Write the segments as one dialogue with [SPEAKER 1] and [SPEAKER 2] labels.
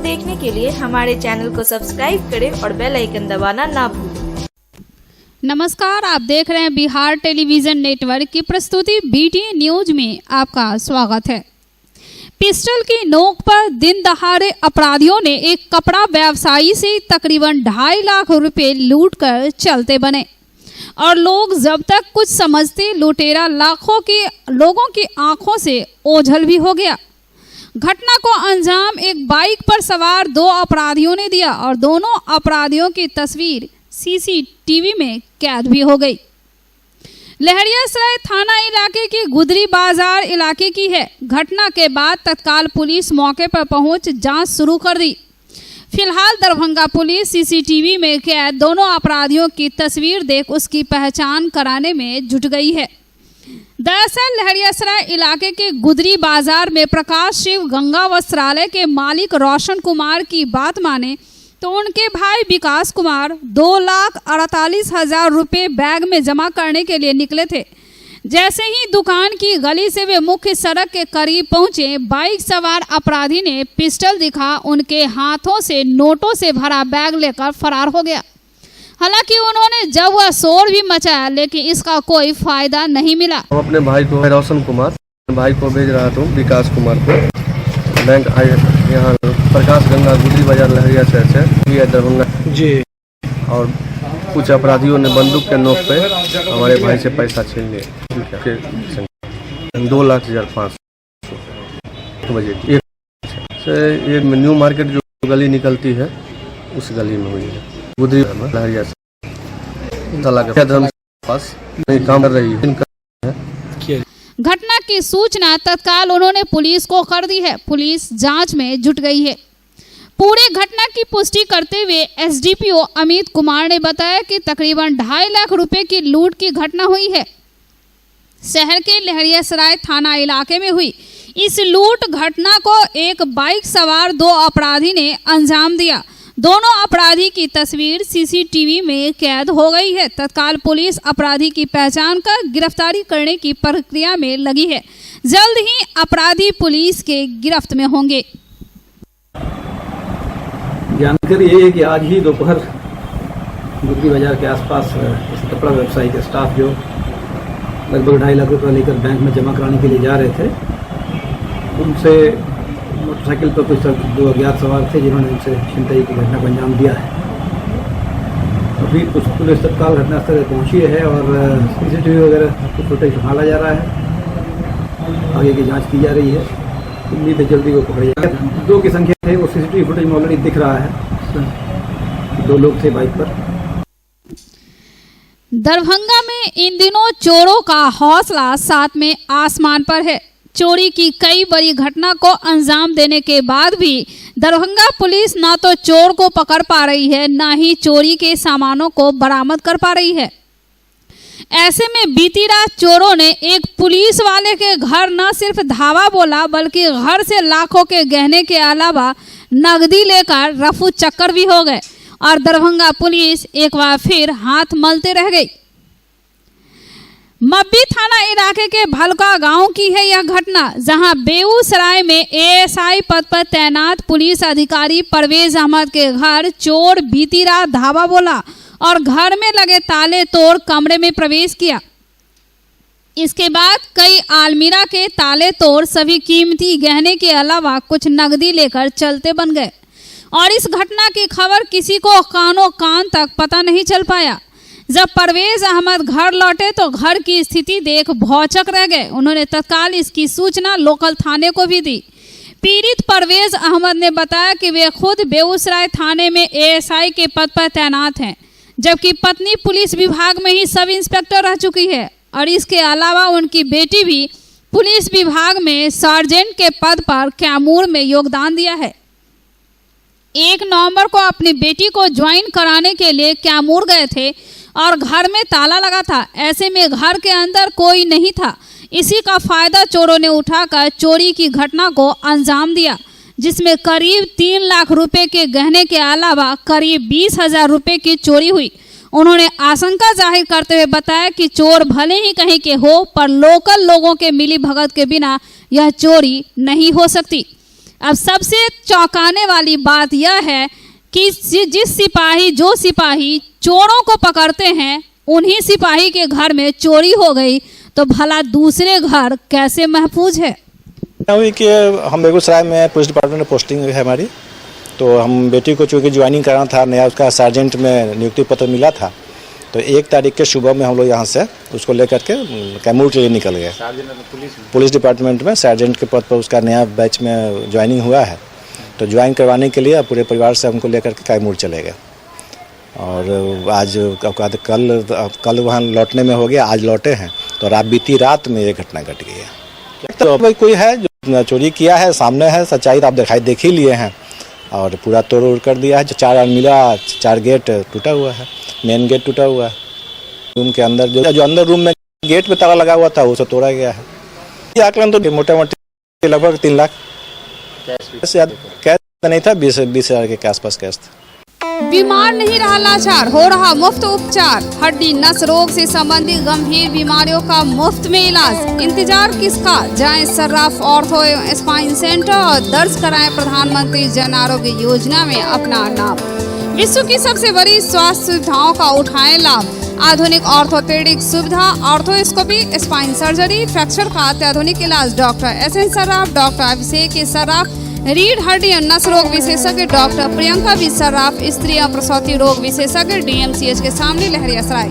[SPEAKER 1] देखने के लिए हमारे चैनल को सब्सक्राइब करें और बेल आइकन दबाना ना भूलें।
[SPEAKER 2] नमस्कार, आप देख रहे हैं बिहार टेलीविजन नेटवर्क की प्रस्तुति BT न्यूज में आपका स्वागत है। पिस्टल की नोक पर दिन दहाड़े अपराधियों ने एक कपड़ा व्यवसायी से तकरीबन 2.5 लाख रुपए लूटकर चलते बने और लोग जब तक कुछ समझते लुटेरा लाखों के लोगों की आंखों से ओझल भी हो गया। घटना को अंजाम एक बाइक पर सवार 2 अपराधियों ने दिया और दोनों अपराधियों की तस्वीर CCTV में कैद भी हो गई। लहरियासराय थाना इलाके की गुदरी बाजार इलाके की है। घटना के बाद तत्काल पुलिस मौके पर पहुंच जांच शुरू कर दी। फिलहाल दरभंगा पुलिस CCTV में कैद दोनों अपराधियों की तस्वीर देख उसकी पहचान कराने में जुट गई है। दरअसल लहरियासराय इलाके के गुदरी बाजार में प्रकाश शिव गंगा वस्त्रालय के मालिक रोशन कुमार की बात माने तो उनके भाई विकास कुमार 2,48,000 रुपये बैग में जमा करने के लिए निकले थे। जैसे ही दुकान की गली से वे मुख्य सड़क के करीब पहुंचे, बाइक सवार अपराधी ने पिस्टल दिखा उनके हाथों से नोटों से भरा बैग लेकर फरार हो गया। हालांकि उन्होंने जब वह शोर भी मचाया लेकिन इसका कोई फायदा नहीं मिला।
[SPEAKER 3] हम अपने भाई को रोशन कुमार भाई को भेज रहा था विकास कुमार को बैंक यहाँ प्रकाश गंगा गुदरी बाजार लहरिया से दरभंगा जी, और कुछ अपराधियों ने बंदूक के नोक पे हमारे भाई से पैसा छीन लिया 2,05,000 बजे से न्यू मार्केट जो गली निकलती है उस गली में हुई है। गुदरी लहरिया पास नहीं काम कर रही है।
[SPEAKER 2] घटना की सूचना तत्काल उन्होंने पुलिस को कर दी है। पुलिस जांच में जुट गई है। पूरे घटना की पुष्टि करते हुए SDPO अमित कुमार ने बताया कि तकरीबन 2.5 लाख रुपए की लूट की घटना हुई है। शहर के लहरियासराय थाना इलाके में हुई इस लूट घटना को एक बाइक सवार 2 अपराधी ने अंजाम दिया। दोनों अपराधी की तस्वीर CCTV में कैद हो गई है। तत्काल पुलिस अपराधी की पहचान कर गिरफ्तारी करने की प्रक्रिया में लगी है। जल्द ही अपराधी पुलिस के गिरफ्त में होंगे।
[SPEAKER 4] जानकारी ये है कि आज ही दोपहर गुदरी बाजार के आसपास कपड़ा व्यवसायी के स्टाफ जो लगभग 2.5 लाख रुपये लेकर बैंक में जमा कराने के लिए जा रहे थे, उनसे मोटरसाइकिल पर कुछ 2 अज्ञात सवार थे जिन्होंने उनसे छिनतई की घटना को अंजाम दिया है। अभी कुछ पुलिस तत्काल घटनास्थल पर पहुंची है और CCTV वगैरह कुछ फुटेज संभाला जा रहा है। आगे की जांच की जा रही है। उम्मीद है जल्दी वो पकड़े जाएगा। 2 की संख्या है, वो CCTV फुटेज में ऑलरेडी दिख रहा है। 2 लोग थे बाइक पर।
[SPEAKER 2] दरभंगा में इन दिनों चोरों का हौसला 7 में आसमान पर है। चोरी की कई बड़ी घटना को अंजाम देने के बाद भी दरभंगा पुलिस ना तो चोर को पकड़ पा रही है, ना ही चोरी के सामानों को बरामद कर पा रही है। ऐसे में बीती रात चोरों ने एक पुलिस वाले के घर न सिर्फ धावा बोला बल्कि घर से लाखों के गहने के अलावा नकदी लेकर रफू चक्कर भी हो गए और दरभंगा पुलिस एक बार फिर हाथ मलते रह गई। मब्बी थाना इलाके के भलका गांव की है यह घटना, जहां बेगूसराय में ASI पद पर तैनात पुलिस अधिकारी परवेज अहमद के घर चोर बीती रात धावा बोला और घर में लगे ताले तोड़ कमरे में प्रवेश किया। इसके बाद कई आलमीरा के ताले तोड़ सभी कीमती गहने के अलावा कुछ नकदी लेकर चलते बन गए और इस घटना की खबर किसी को कानों कान तक पता नहीं चल पाया। जब परवेज अहमद घर लौटे तो घर की स्थिति देख भौचक रह गए। उन्होंने तत्काल इसकी सूचना लोकल थाने को भी दी। पीड़ित परवेज अहमद ने बताया कि वे खुद बेगूसराय थाने में ASI के पद पर तैनात हैं, जबकि पत्नी पुलिस विभाग में ही सब इंस्पेक्टर रह चुकी है और इसके अलावा उनकी बेटी भी पुलिस विभाग में सार्जेंट के पद पर कैमूर में योगदान दिया है। 1 नवंबर को अपनी बेटी को ज्वाइन कराने के लिए कैमूर गए थे और घर में ताला लगा था। ऐसे में घर के अंदर कोई नहीं था। इसी का फायदा चोरों ने उठाकर चोरी की घटना को अंजाम दिया, जिसमें करीब 3 लाख रुपए के गहने के अलावा करीब 20,000 रुपए की चोरी हुई। उन्होंने आशंका जाहिर करते हुए बताया कि चोर भले ही कहीं के हो पर लोकल लोगों के मिली भगत के बिना यह चोरी नहीं हो सकती। अब सबसे चौंकाने वाली बात यह है कि जो सिपाही चोरों को पकड़ते हैं उन्हीं सिपाही के घर में चोरी हो गई, तो भला दूसरे घर कैसे महफूज है।
[SPEAKER 5] हुई कि हम बेगूसराय में पुलिस डिपार्टमेंट में पोस्टिंग है हमारी, तो हम बेटी को चूँकि ज्वाइनिंग कराना था, नया उसका सार्जेंट में नियुक्ति पत्र मिला था, तो 1 तारीख के सुबह में हम लोग यहाँ से उसको लेकर के कैमूर के लिए निकल गए। पुलिस डिपार्टमेंट में सार्जेंट के पद पर उसका नया बैच में ज्वाइनिंग हुआ है, तो ज्वाइन करवाने के लिए पूरे परिवार से हमको लेकर के कैमूर चले गए। और आज कल वहाँ लौटने में हो गया, आज लौटे हैं, तो बीती रात में ये घटना घट गई है। तो भाई कोई है जो चोरी किया है, सामने है, सच्चाई तो आप देख ही लिए हैं, और पूरा तोड़ उड़ कर दिया है। जो 4 मिला, 4 गेट टूटा हुआ है, मेन गेट टूटा हुआ है। रूम के अंदर जो अंदर रूम में गेट पे ताला लगा हुआ था वो सब तोड़ा गया है। ये आकलन तो मोटा मोटी लगभग 3 लाख कैश नहीं था, 20,000 के आसपास कैश था।
[SPEAKER 2] बीमार नहीं रहा लाचार, हो रहा मुफ्त उपचार। हड्डी नस रोग से संबंधित गंभीर बीमारियों का मुफ्त में इलाज। इंतजार किसका, जाएं सर्राफ ऑर्थो एवं स्पाइन सेंटर और दर्ज कराएं प्रधानमंत्री जन आरोग्य योजना में अपना नाम। विश्व की सबसे बड़ी स्वास्थ्य सुविधाओं का उठाएं लाभ। आधुनिक ऑर्थोपेडिक सुविधा, ऑर्थोस्कोपी, स्पाइन सर्जरी, फ्रैक्चर का अत्याधुनिक इलाज। डॉक्टर SN सर्राफ, डॉक्टर अभिषेक सर्राफ, रीढ़ हड्डी और नस रोग विशेषज्ञ डॉक्टर प्रियंका बी सर्राफ, स्त्री और प्रसूति रोग विशेषज्ञ DMCH के सामने लहरियासराय।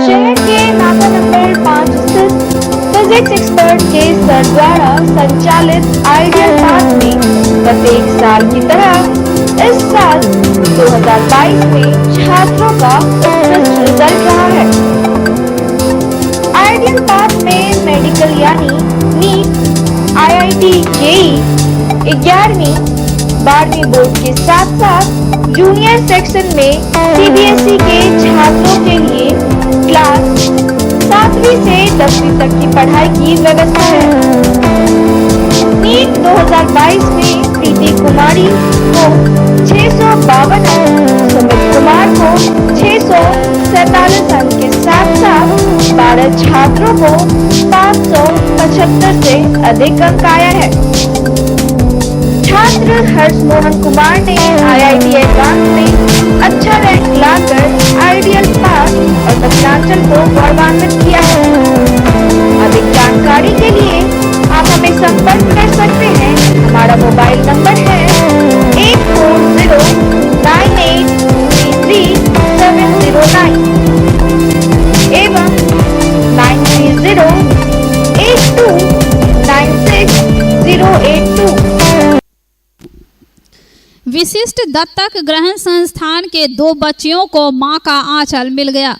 [SPEAKER 6] शहर के नाका नंबर 5 स्थित फिजिक्स एक्सपर्ट के सर द्वारा संचालित आइडियल पाथ में प्रत्येक साल की तरह इस साल 2022 में छात्रों का उत्कृष्ट रिजल्ट रहा है। आइडियल पाथ में मेडिकल यानी नीट, IIT JEE 11वीं 12वीं बोर्ड के साथ साथ जूनियर सेक्शन में CBSE के छात्रों के लिए क्लास 7वीं से 10वीं तक की पढ़ाई की व्यवस्था है। नीट 2022 में प्रीति कुमारी को 652 अंक, सुमित कुमार को 647 अंक के साथ साथ 12 छात्रों को 575 से अधिक अंक आया है। छात्र हर्ष मोहन कुमार ने IIT एडवांस में अच्छा रैंक लाकर आइडियल पास और दक्षिणांचल को गौरवान्वित किया है। अधिक जानकारी के लिए आप हमें संपर्क कर सकते हैं। हमारा मोबाइल नंबर है 8409833709 एवं 9308296082।
[SPEAKER 2] विशिष्ट दत्तक ग्रहण संस्थान के 2 बच्चियों को मां का आंचल मिल गया।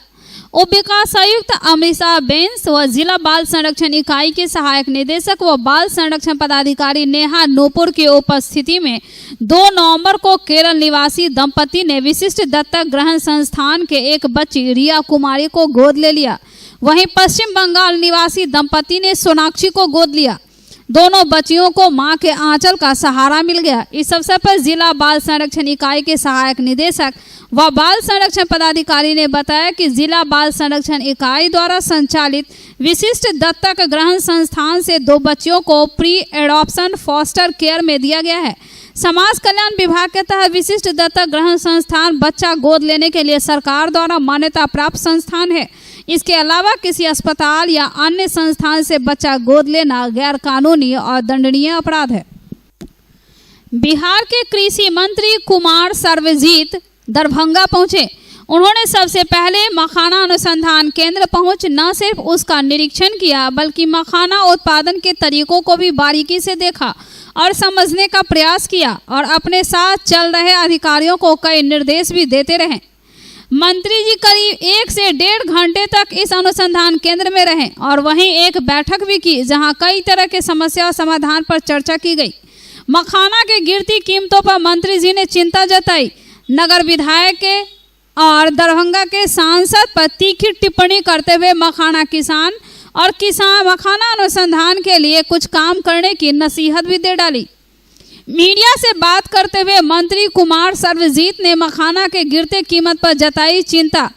[SPEAKER 2] उप विकास आयुक्त अमृता बेंस व जिला बाल संरक्षण इकाई के सहायक निदेशक व बाल संरक्षण पदाधिकारी नेहा नूपुर की उपस्थिति में 2 नवंबर को केरल निवासी दंपति ने विशिष्ट दत्तक ग्रहण संस्थान के एक बच्ची रिया कुमारी को गोद ले लिया। वहीं पश्चिम बंगाल निवासी दंपति ने सोनाक्षी को गोद लिया। दोनों बच्चियों को मां के आंचल का सहारा मिल गया। इस अवसर पर जिला बाल संरक्षण इकाई के सहायक निदेशक व बाल संरक्षण पदाधिकारी ने बताया कि जिला बाल संरक्षण इकाई द्वारा संचालित विशिष्ट दत्तक ग्रहण संस्थान से 2 बच्चियों को प्री एडॉप्शन फॉस्टर केयर में दिया गया है। समाज कल्याण विभाग के तहत विशिष्ट दत्तक ग्रहण संस्थान बच्चा गोद लेने के लिए सरकार द्वारा मान्यता प्राप्त संस्थान है। इसके अलावा किसी अस्पताल या अन्य संस्थान से बच्चा गोद लेना गैर कानूनी और दंडनीय अपराध है। बिहार के कृषि मंत्री कुमार सर्वजीत दरभंगा पहुंचे। उन्होंने सबसे पहले मखाना अनुसंधान केंद्र पहुंच न सिर्फ उसका निरीक्षण किया बल्कि मखाना उत्पादन के तरीकों को भी बारीकी से देखा और समझने का प्रयास किया और अपने साथ चल रहे अधिकारियों को कई निर्देश भी देते रहे। मंत्री जी करीब 1 से 1.5 घंटे तक इस अनुसंधान केंद्र में रहे और वहीं एक बैठक भी की जहां कई तरह के समस्या और समाधान पर चर्चा की गई। मखाना के गिरती कीमतों पर मंत्री जी ने चिंता जताई। नगर विधायक के और दरभंगा के सांसद पर तीखी टिप्पणी करते हुए मखाना मखाना अनुसंधान के लिए कुछ काम करने की नसीहत भी दे डाली। मीडिया से बात करते हुए मंत्री कुमार सर्वजीत ने मखाना के गिरते कीमत पर जताई चिंता।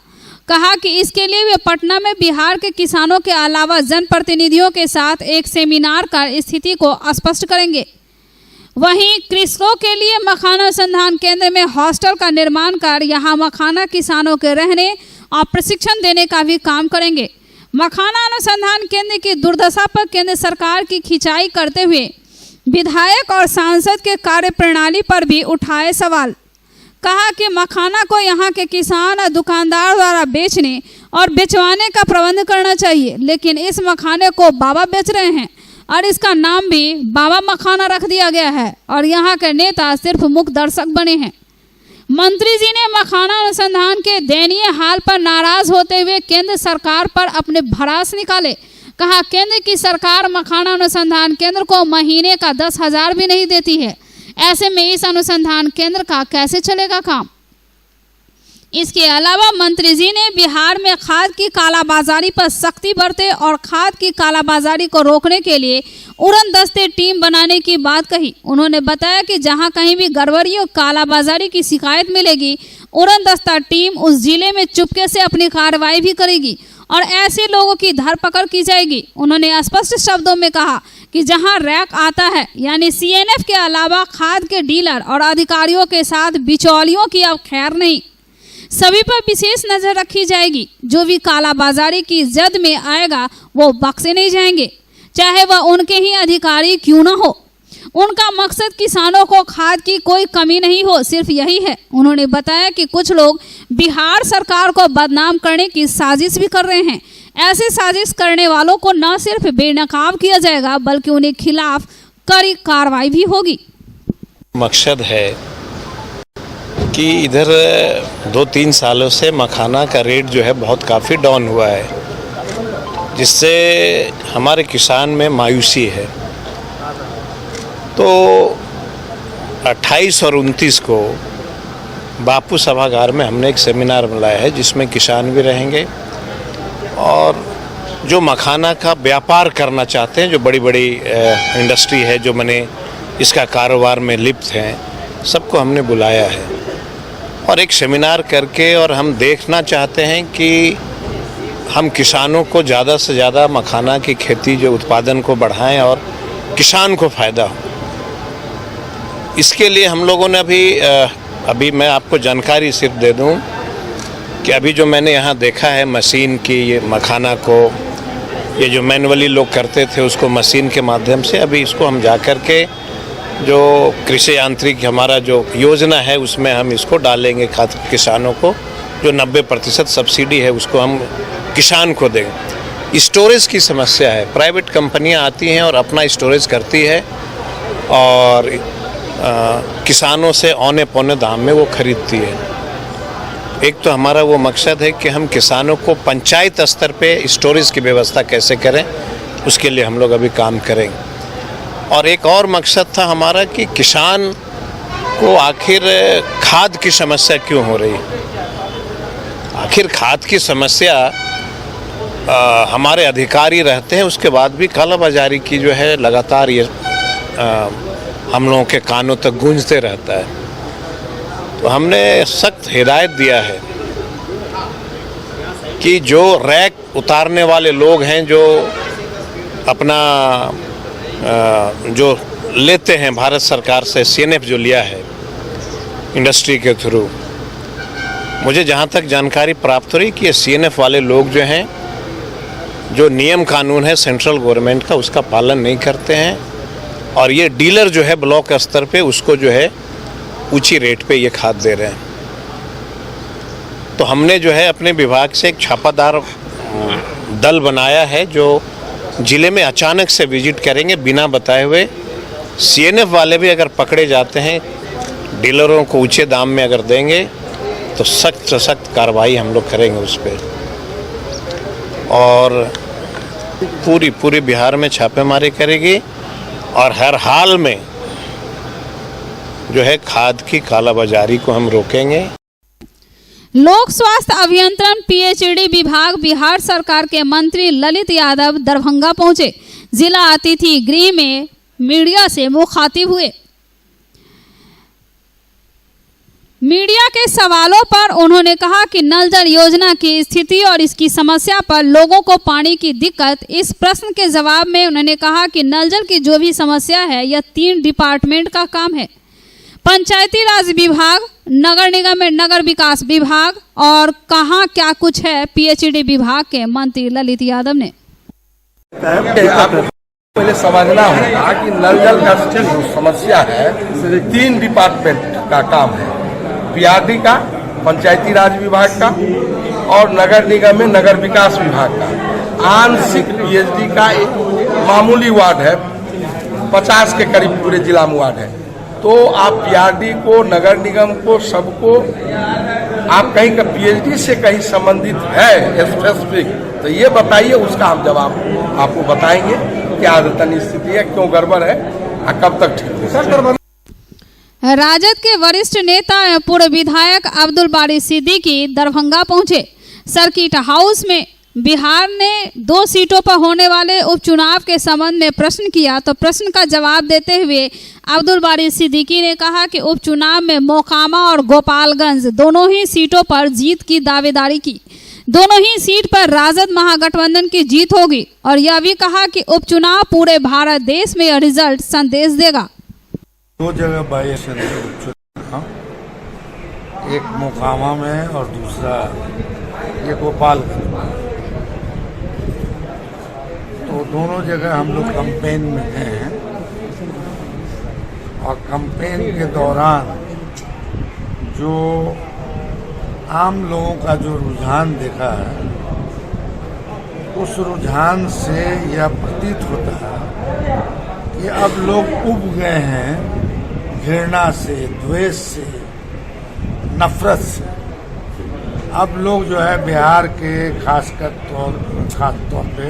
[SPEAKER 2] कहा कि इसके लिए वे पटना में बिहार के किसानों के अलावा जनप्रतिनिधियों के साथ एक सेमिनार कर स्थिति को स्पष्ट करेंगे। वहीं कृषकों के लिए मखाना अनुसंधान केंद्र में हॉस्टल का निर्माण कर यहां मखाना किसानों के रहने और प्रशिक्षण देने का भी काम करेंगे। मखाना अनुसंधान केंद्र की दुर्दशा पर केंद्र सरकार की खिंचाई करते हुए विधायक और सांसद के कार्य प्रणाली पर भी उठाए सवाल। कहा कि मखाना को यहाँ के किसान और दुकानदार द्वारा बेचने और बेचवाने का प्रबंध करना चाहिए, लेकिन इस मखाने को बाबा बेच रहे हैं और इसका नाम भी बाबा मखाना रख दिया गया है और यहाँ के नेता सिर्फ मुख्य दर्शक बने हैं। मंत्री जी ने मखाना अनुसंधान के दयनीय हाल पर नाराज होते हुए केंद्र सरकार पर अपने भड़ास निकाले। कहा केंद्र की सरकार मखाना अनुसंधान केंद्र को महीने का 10,000 भी नहीं देती है। ऐसे में इस अनुसंधान केंद्र का कैसे चलेगा काम। इसके अलावा मंत्री जी ने बिहार में खाद की कालाबाजारी पर सख्ती बरते और खाद की कालाबाजारी को रोकने के लिए उड़न दस्ते टीम बनाने की बात कही। उन्होंने बताया कि जहां कहीं भी गड़बड़ी और कालाबाजारी की शिकायत मिलेगी, उड़न दस्ता टीम उस जिले में चुपके से अपनी कार्रवाई भी करेगी और ऐसे लोगों की धरपकड़ की जाएगी। उन्होंने स्पष्ट शब्दों में कहा कि जहां रैक आता है यानी CNF के अलावा खाद के डीलर और अधिकारियों के साथ बिचौलियों की अब खैर नहीं, सभी पर विशेष नजर रखी जाएगी। जो भी कालाबाजारी की जद में आएगा वो बख्शे नहीं जाएंगे, चाहे वह उनके ही अधिकारी क्यों न हो। उनका मकसद किसानों को खाद की कोई कमी नहीं हो, सिर्फ यही है। उन्होंने बताया कि कुछ लोग बिहार सरकार को बदनाम करने की साजिश भी कर रहे हैं। ऐसे साजिश करने वालों को न सिर्फ बेनकाब किया जाएगा बल्कि उन्हें खिलाफ कड़ी कार्रवाई भी होगी।
[SPEAKER 7] मकसद है कि इधर 2-3 सालों से मखाना का रेट जो है बहुत काफ़ी डाउन हुआ है, जिससे हमारे किसान में मायूसी है। तो 28 और 29 को बापू सभागार में हमने एक सेमिनार बुलाया है जिसमें किसान भी रहेंगे और जो मखाना का व्यापार करना चाहते हैं, जो बड़ी बड़ी इंडस्ट्री है, जो मैंने इसका कारोबार में लिप्त हैं, सबको हमने बुलाया है और एक सेमिनार करके और हम देखना चाहते हैं कि हम किसानों को ज़्यादा से ज़्यादा मखाना की खेती जो उत्पादन को बढ़ाएं और किसान को फ़ायदा हो। इसके लिए हम लोगों ने अभी मैं आपको जानकारी सिर्फ दे दूं कि अभी जो मैंने यहाँ देखा है मशीन की, ये मखाना को ये जो मैनुअली लोग करते थे उसको मशीन के माध्यम से अभी इसको हम जा कर के जो कृषि यांत्रिक हमारा जो योजना है उसमें हम इसको डालेंगे। किसानों को जो 90% सब्सिडी है उसको हम किसान को देंगे। स्टोरेज की समस्या है, प्राइवेट कंपनियां आती हैं और अपना स्टोरेज करती है और किसानों से औने पौने दाम में वो खरीदती है। एक तो हमारा वो मकसद है कि हम किसानों को पंचायत स्तर पे स्टोरेज की व्यवस्था कैसे करें, उसके लिए हम लोग अभी काम करेंगे। और एक और मकसद था हमारा कि किसान को आखिर खाद की समस्या क्यों हो रही है। आखिर खाद की समस्या हमारे अधिकारी रहते हैं, उसके बाद भी कालाबाजारी की जो है लगातार ये हम लोगों के कानों तक गूंजते रहता है। तो हमने सख्त हिदायत दिया है कि जो रैक उतारने वाले लोग हैं, जो अपना जो लेते हैं भारत सरकार से CNF जो लिया है इंडस्ट्री के थ्रू, मुझे जहाँ तक जानकारी प्राप्त हो रही कि ये CNF वाले लोग जो हैं, जो नियम कानून है सेंट्रल गवर्नमेंट का उसका पालन नहीं करते हैं और ये डीलर जो है ब्लॉक स्तर पे उसको जो है ऊंची रेट पे ये खाद दे रहे हैं। तो हमने जो है अपने विभाग से एक छापादार दल बनाया है जो ज़िले में अचानक से विजिट करेंगे बिना बताए हुए। CNF वाले भी अगर पकड़े जाते हैं, डीलरों को ऊंचे दाम में अगर देंगे तो सख्त से सख्त कार्रवाई हम लोग करेंगे उस पर। और पूरी बिहार में छापेमारी करेगी और हर हाल में जो है खाद की कालाबाजारी को हम रोकेंगे।
[SPEAKER 2] लोक स्वास्थ्य अभियंत्रण PhD विभाग बिहार सरकार के मंत्री ललित यादव दरभंगा पहुंचे। जिला अतिथि गृह में मीडिया से मुखातिब हुए। मीडिया के सवालों पर उन्होंने कहा कि नल जल योजना की स्थिति और इसकी समस्या पर लोगों को पानी की दिक्कत, इस प्रश्न के जवाब में उन्होंने कहा कि नल जल की जो भी समस्या है यह 3 डिपार्टमेंट का काम है, पंचायती राज विभाग, नगर निगम में नगर विकास विभाग और कहाँ क्या कुछ है पीएचईडी विभाग के मंत्री ललित यादव ने।
[SPEAKER 8] आपको पहले समझना होगा कि नल जल का जो समस्या है 3 डिपार्टमेंट का काम है, पीआरडी का, पंचायती राज विभाग का और नगर निगम में नगर विकास विभाग का। आंशिक पीएचडी का एक मामूली वार्ड है, 50 के करीब पूरे जिला में वार्ड है। तो आप पीआरडी को, नगर निगम को, सबको आप कहीं का पीएचडी से कहीं संबंधित है स्पेसिफिक, तो ये बताइए, उसका हम जवाब आपको बताएंगे क्या आदतन स्थिति है, क्यों गड़बड़ है और कब तक ठीक होगा।
[SPEAKER 2] राजद के वरिष्ठ नेता एवं पूर्व विधायक अब्दुल बारी सिद्दीकी दरभंगा पहुंचे। सर्किट हाउस में बिहार ने 2 सीटों पर होने वाले उपचुनाव के संबंध में प्रश्न किया, तो प्रश्न का जवाब देते हुए अब्दुल बारी सिद्दीकी ने कहा कि उपचुनाव में मोकामा और गोपालगंज दोनों ही सीटों पर जीत की दावेदारी की। दोनों ही सीट पर राजद महागठबंधन की जीत होगी और यह भी कहा कि उपचुनाव पूरे भारत देश में यह रिजल्ट संदेश देगा।
[SPEAKER 9] 2 जगह बाई इलेक्शन एक मोकामा में और दूसरा ये गोपालगंज में, तो दोनों जगह हम लोग कैंपेन में हैं और कैंपेन के दौरान जो आम लोगों का जो रुझान देखा है, उस रुझान से यह प्रतीत होता है कि अब लोग उब गए हैं घृणा से, द्वेष से, नफरत से। अब लोग जो है बिहार के खास तौर पे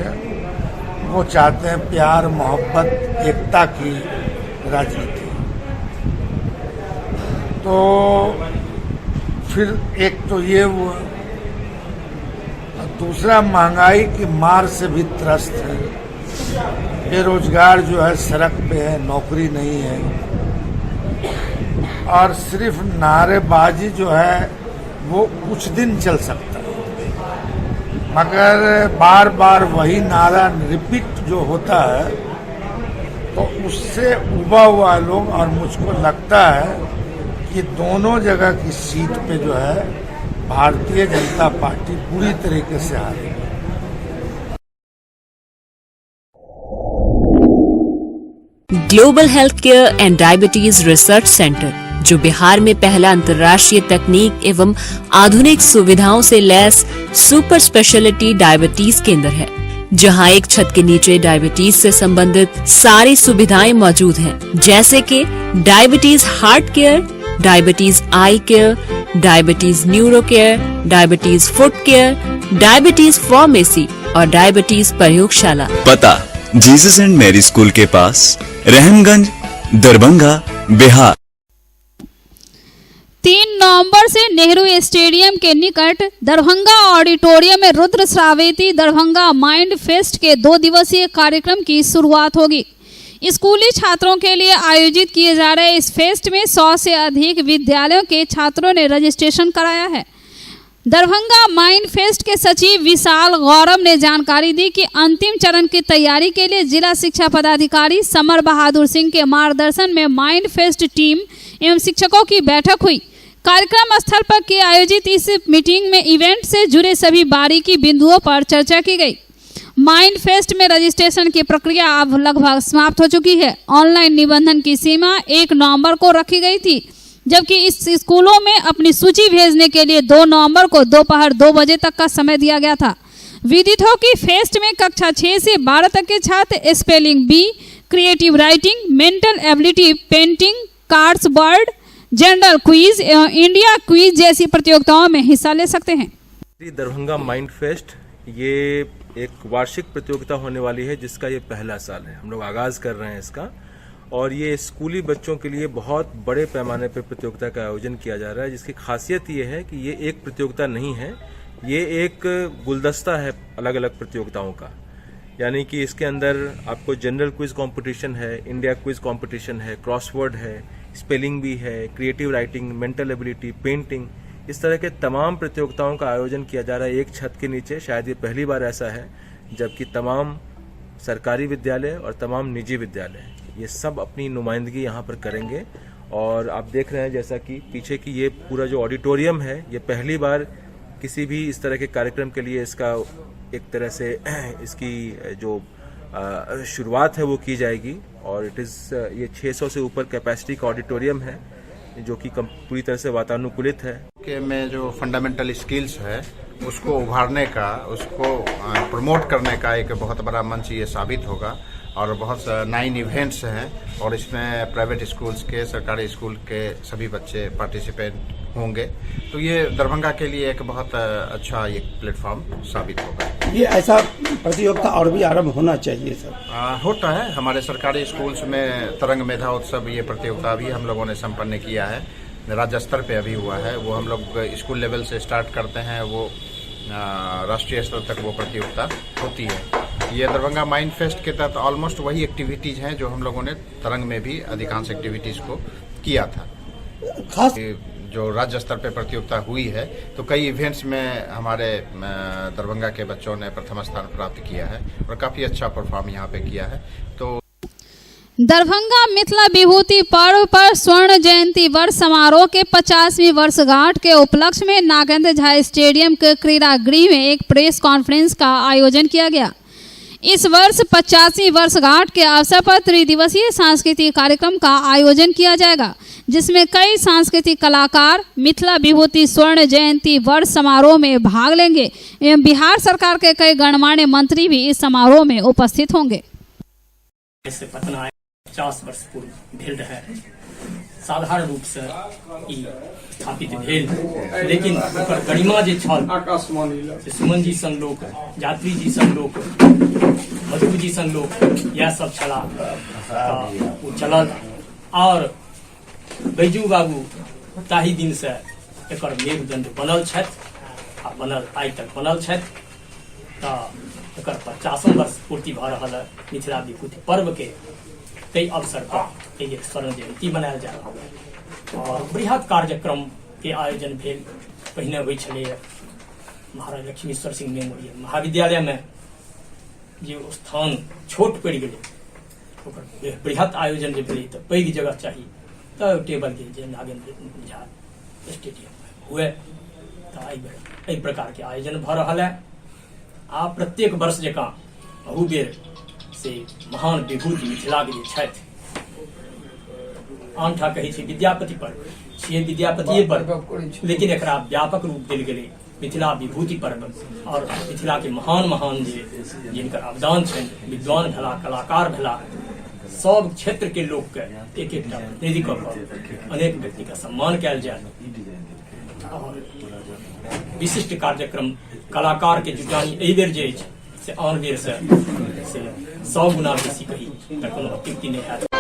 [SPEAKER 9] वो चाहते हैं प्यार, मोहब्बत, एकता की राजनीति। तो फिर एक तो ये वो, दूसरा महंगाई की मार से भी त्रस्त है, बेरोजगार जो है सड़क पे है, नौकरी नहीं है और सिर्फ नारेबाजी जो है वो कुछ दिन चल सकता है, मगर बार बार वही नारा रिपीट जो होता है तो उससे उबा हुआ लोग, और मुझको लगता है कि दोनों जगह की सीट पे जो है भारतीय जनता पार्टी पूरी तरीके से हारेगी।
[SPEAKER 10] Global health care and diabetes research centre, जो बिहार में पहला अंतर्राष्ट्रीय तकनीक एवं आधुनिक सुविधाओं से लैस सुपर स्पेशलिटी डायबिटीज केंद्र है, जहां एक छत के नीचे डायबिटीज से संबंधित सारी सुविधाएं मौजूद हैं, जैसे कि diabetes heart care, diabetes eye care, diabetes neuro care, diabetes foot care, diabetes pharmacy और डायबिटीज प्रयोगशाला।
[SPEAKER 11] पता जीसस एंड मैरी स्कूल के पास, रहमगंज, दरभंगा, बिहार।
[SPEAKER 2] 3 नवंबर से नेहरू स्टेडियम के निकट दरभंगा ऑडिटोरियम में रुद्र श्रावती दरभंगा माइंड फेस्ट के 2 दिवसीय कार्यक्रम की शुरुआत होगी। स्कूली छात्रों के लिए आयोजित किए जा रहे इस फेस्ट में 100 से अधिक विद्यालयों के छात्रों ने रजिस्ट्रेशन कराया है। दरभंगा माइंड फेस्ट के सचिव विशाल गौरव ने जानकारी दी कि अंतिम चरण की तैयारी के लिए जिला शिक्षा पदाधिकारी समर बहादुर सिंह के मार्गदर्शन में माइंड फेस्ट टीम एवं शिक्षकों की बैठक हुई। कार्यक्रम स्थल पर की आयोजित इस मीटिंग में इवेंट से जुड़े सभी बारीकी बिंदुओं पर चर्चा की गई। माइंड फेस्ट में रजिस्ट्रेशन की प्रक्रिया अब लगभग समाप्त हो चुकी है। ऑनलाइन निबंधन की सीमा 1 नवंबर को रखी गई थी, जबकि इस स्कूलों में अपनी सूची भेजने के लिए 2 नवंबर को दोपहर 2 बजे तक का समय दिया गया था। विदित हो कि फेस्ट में कक्षा 6 से 12 तक के छात्र spelling bee, creative writing, mental ability, painting, cards word, general quiz एवं इंडिया क्विज जैसी प्रतियोगिताओं में हिस्सा ले सकते हैं।
[SPEAKER 12] दरभंगा माइंड फेस्ट ये एक वार्षिक प्रतियोगिता होने वाली है, जिसका ये पहला साल है। हम लोग आगाज कर रहे हैं इसका, और ये स्कूली बच्चों के लिए बहुत बड़े पैमाने पर प्रतियोगिता का आयोजन किया जा रहा है, जिसकी खासियत ये है कि ये एक प्रतियोगिता नहीं है, ये एक गुलदस्ता है अलग अलग प्रतियोगिताओं का। यानी कि इसके अंदर आपको जनरल क्विज कंपटीशन है, इंडिया क्विज कंपटीशन है, क्रॉसवर्ड है, स्पेलिंग भी है, creative writing, mental ability, painting, इस तरह के तमाम प्रतियोगिताओं का आयोजन किया जा रहा है एक छत के नीचे। शायद ये पहली बार ऐसा है जबकि तमाम सरकारी विद्यालय और तमाम निजी विद्यालय ये सब अपनी नुमाइंदगी यहाँ पर करेंगे। और आप देख रहे हैं जैसा कि पीछे की ये पूरा जो ऑडिटोरियम है, ये पहली बार किसी भी इस तरह के कार्यक्रम के लिए इसका एक तरह से इसकी जो शुरुआत है वो की जाएगी। और ये 600 से ऊपर कैपेसिटी का ऑडिटोरियम है जो कि पूरी तरह से वातानुकूलित है।
[SPEAKER 7] के में जो फंडामेंटल स्किल्स है उसको उभारने का, उसको प्रमोट करने का एक बहुत बड़ा मंच ये साबित होगा। और बहुत 9 इवेंट्स हैं और इसमें प्राइवेट स्कूल्स के, सरकारी स्कूल के सभी बच्चे पार्टिसिपेंट होंगे। तो ये दरभंगा के लिए एक बहुत अच्छा एक प्लेटफॉर्म साबित होगा।
[SPEAKER 4] ये ऐसा प्रतियोगिता और भी आरंभ होना चाहिए सर।
[SPEAKER 7] होता है हमारे सरकारी स्कूल्स में तरंग मेधा उत्सव, ये प्रतियोगिता भी हम लोगों ने संपन्न किया है, राज्य स्तर पे अभी हुआ है। वो हम लोग स्कूल लेवल से स्टार्ट करते हैं, वो राष्ट्रीय स्तर तक वो प्रतियोगिता होती है। ये दरभंगा माइंड फेस्ट के तहत ऑलमोस्ट वही एक्टिविटीज़ हैं जो हम लोगों ने तरंग में भी अधिकांश एक्टिविटीज़ को किया था।
[SPEAKER 4] खास
[SPEAKER 7] जो राज्य स्तर पे प्रतियोगिता हुई है तो कई इवेंट्स में हमारे दरभंगा के बच्चों ने प्रथम स्थान प्राप्त किया है और काफ़ी अच्छा परफॉर्म यहाँ पे किया है। तो
[SPEAKER 2] दरभंगा मिथिला विभूति पर्व पर स्वर्ण जयंती वर्ष समारोह के 50वीं वर्षगांठ के उपलक्ष्य में नागेंद्र झा स्टेडियम के क्रीड़ा गृह में एक प्रेस कॉन्फ्रेंस का आयोजन किया गया। इस वर्ष 50वीं वर्षगांठ के अवसर पर त्रिदिवसीय सांस्कृतिक कार्यक्रम का आयोजन किया जाएगा, जिसमें कई सांस्कृतिक कलाकार मिथिला विभूति स्वर्ण जयंती वर्ष समारोह में भाग लेंगे एवं बिहार सरकार के कई गणमान्य मंत्री भी इस समारोह में उपस्थित होंगे।
[SPEAKER 13] 50 वर्ष पूर्व भेल रहे, साधारण रूप से ई स्थापित भेल, लेकिन ओकर गरिमा जे छल से सुमन जी संग लोक, यात्री जी संग लोक, मधु जी संग लोक, यह सब छला वो चलल। और बैजू बाबू ताही दिन से एकर मेरुदंड बनल छथि आ बनल आइ तक बनल छथि। तऽ एकर 50वां वर्ष पूर्ति भऽ रहल है मिथिला विभूति पर्व के, कई अवसर पर एक स्वर्ण जयंती मनायल जा रहा है और बृहद कार्यक्रम के आयोजन भेल। पहिने होइ छलै महाराज लक्ष्मीश्वर सिंह मेमोरियल महाविद्यालय में, जे स्थान छोट पड़ि गेलै ओकर बृहद आयोजन जे भेलै तऽ पैघ जगह चाही, तऽ टेबल गेल जे नागेंद्र झा स्टेडियम में हुए। तऽ एहि प्रकार के आयोजन भऽ रहल है। आ प्रत्येक वर्ष जकाँ अहू बेर से महान विभूति मिथिला के जे छथि, आनठा कहै छै विद्यापति पर्व छियै, विद्यापतिये पर्व, लेकिन एकरा व्यापक रूप देल गेलै मिथिला विभूति पर्व। और मिथिला के महान महान जे जिनकर अवदान छनि, विद्वान भेला, कलाकार भेला, सब क्षेत्र के लोक के एक एकटा प्रतिनिधि कऽ कऽ अनेक व्यक्ति का सम्मान कयल जाय और विशिष्ट कार्यक्रम कलाकार के जुटानी एहि बेर जे अछि से आन बेर से 100 गुना बेसी कही कोनो अत्युक्ति नहि हैत।